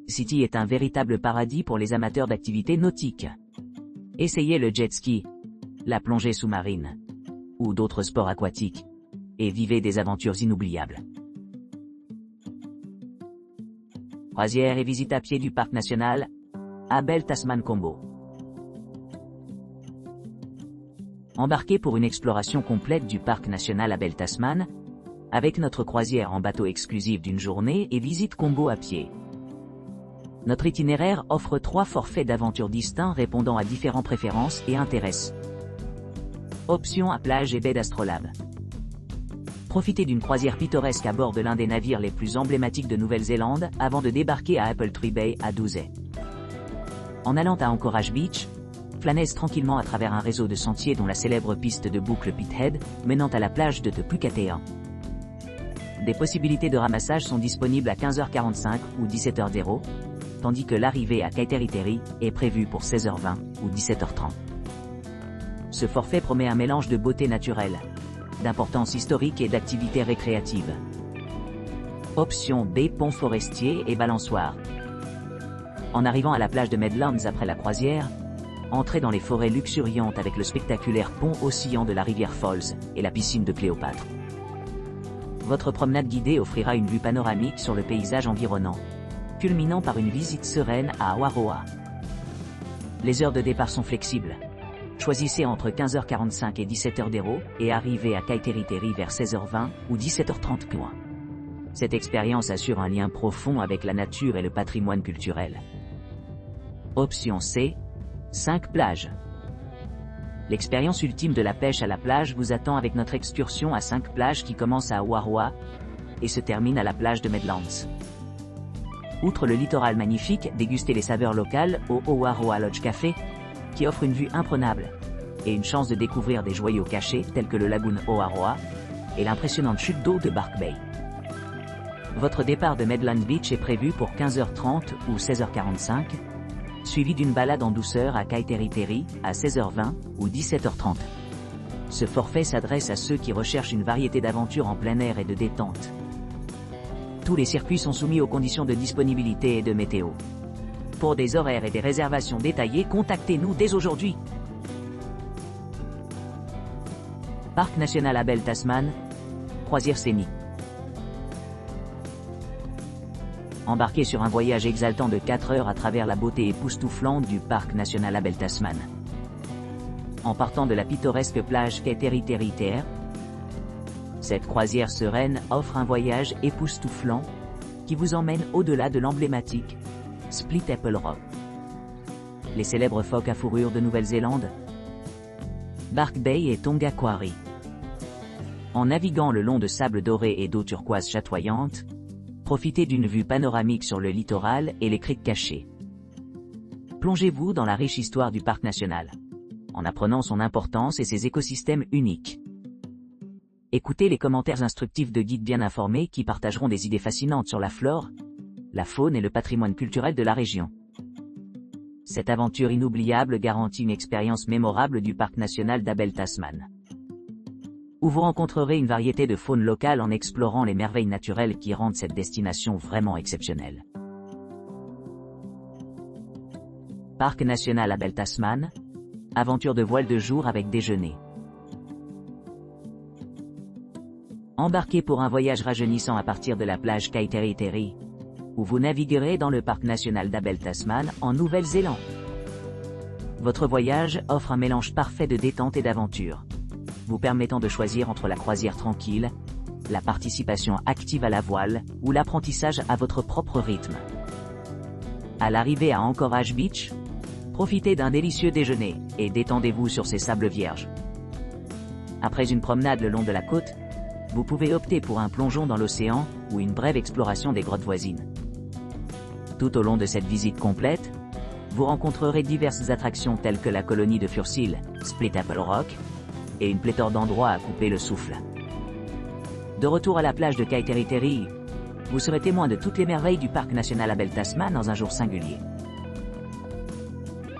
City est un véritable paradis pour les amateurs d'activités nautiques. Essayez le jet ski, la plongée sous-marine ou d'autres sports aquatiques et vivez des aventures inoubliables. Croisière et visite à pied du parc national Abel Tasman Combo. Embarquez pour une exploration complète du parc national Abel Tasman, avec notre croisière en bateau exclusive d'une journée et visite combo à pied. Notre itinéraire offre 3 forfaits d'aventure distincts répondant à différentes préférences et intérêts. Option à plage et baie d'Astrolabe. Profitez d'une croisière pittoresque à bord de l'un des navires les plus emblématiques de Nouvelle-Zélande avant de débarquer à Apple Tree Bay à Dousey. En allant à Anchorage Beach, flânez tranquillement à travers un réseau de sentiers dont la célèbre piste de boucle Pithead, menant à la plage de Te Pukatea. Des possibilités de ramassage sont disponibles à 15h45 ou 17h00, tandis que l'arrivée à Kaiteriteri est prévue pour 16h20 ou 17h30. Ce forfait promet un mélange de beauté naturelle, d'importance historique et d'activités récréatives. Option B, pont forestier et balançoire. En arrivant à la plage de Medlands après la croisière, entrez dans les forêts luxuriantes avec le spectaculaire pont oscillant de la rivière Falls et la piscine de Cléopâtre. Votre promenade guidée offrira une vue panoramique sur le paysage environnant, culminant par une visite sereine à Awaroa. Les heures de départ sont flexibles. Choisissez entre 15h45 et 17h00 et arrivez à Kaiteriteri vers 16h20 ou 17h30 loin. Cette expérience assure un lien profond avec la nature et le patrimoine culturel. Option C, 5 plages. L'expérience ultime de la pêche à la plage vous attend avec notre excursion à 5 plages qui commence à Awaroa et se termine à la plage de Medlands. Outre le littoral magnifique, dégustez les saveurs locales au Awaroa Lodge Café, qui offre une vue imprenable et une chance de découvrir des joyaux cachés tels que le lagoon Awaroa et l'impressionnante chute d'eau de Bark Bay. Votre départ de Medland Beach est prévu pour 15h30 ou 16h45, suivi d'une balade en douceur à Kaiteriteri à 16h20 ou 17h30. Ce forfait s'adresse à ceux qui recherchent une variété d'aventures en plein air et de détente. Tous les circuits sont soumis aux conditions de disponibilité et de météo. Pour des horaires et des réservations détaillées, contactez-nous dès aujourd'hui. Parc national Abel Tasman, croisière scénique. Embarquez sur un voyage exaltant de 4 heures à travers la beauté époustouflante du parc national Abel Tasman. En partant de la pittoresque plage Kaiteriteri, cette croisière sereine offre un voyage époustouflant qui vous emmène au-delà de l'emblématique Split Apple Rock. Les célèbres phoques à fourrure de Nouvelle-Zélande, Bark Bay et Tonga Quarry. En naviguant le long de sable doré et d'eau turquoise chatoyante, profitez d'une vue panoramique sur le littoral et les criques cachées. Plongez-vous dans la riche histoire du parc national, en apprenant son importance et ses écosystèmes uniques. Écoutez les commentaires instructifs de guides bien informés qui partageront des idées fascinantes sur la flore, la faune et le patrimoine culturel de la région. Cette aventure inoubliable garantit une expérience mémorable du parc national d'Abel Tasman, où vous rencontrerez une variété de faune locale en explorant les merveilles naturelles qui rendent cette destination vraiment exceptionnelle. Parc national Abel Tasman, aventure de voile de jour avec déjeuner. Embarquez pour un voyage rajeunissant à partir de la plage Kaiteriteri, où vous naviguerez dans le parc national d'Abel Tasman en Nouvelle-Zélande. Votre voyage offre un mélange parfait de détente et d'aventure, vous permettant de choisir entre la croisière tranquille, la participation active à la voile ou l'apprentissage à votre propre rythme. À l'arrivée à Anchorage Beach, profitez d'un délicieux déjeuner et détendez-vous sur ces sables vierges. Après une promenade le long de la côte, vous pouvez opter pour un plongeon dans l'océan ou une brève exploration des grottes voisines. Tout au long de cette visite complète, vous rencontrerez diverses attractions telles que la colonie de Fursil, Split Apple Rock, et une pléthore d'endroits à couper le souffle. De retour à la plage de Kaiteriteri, vous serez témoin de toutes les merveilles du parc national Abel Tasman dans un jour singulier.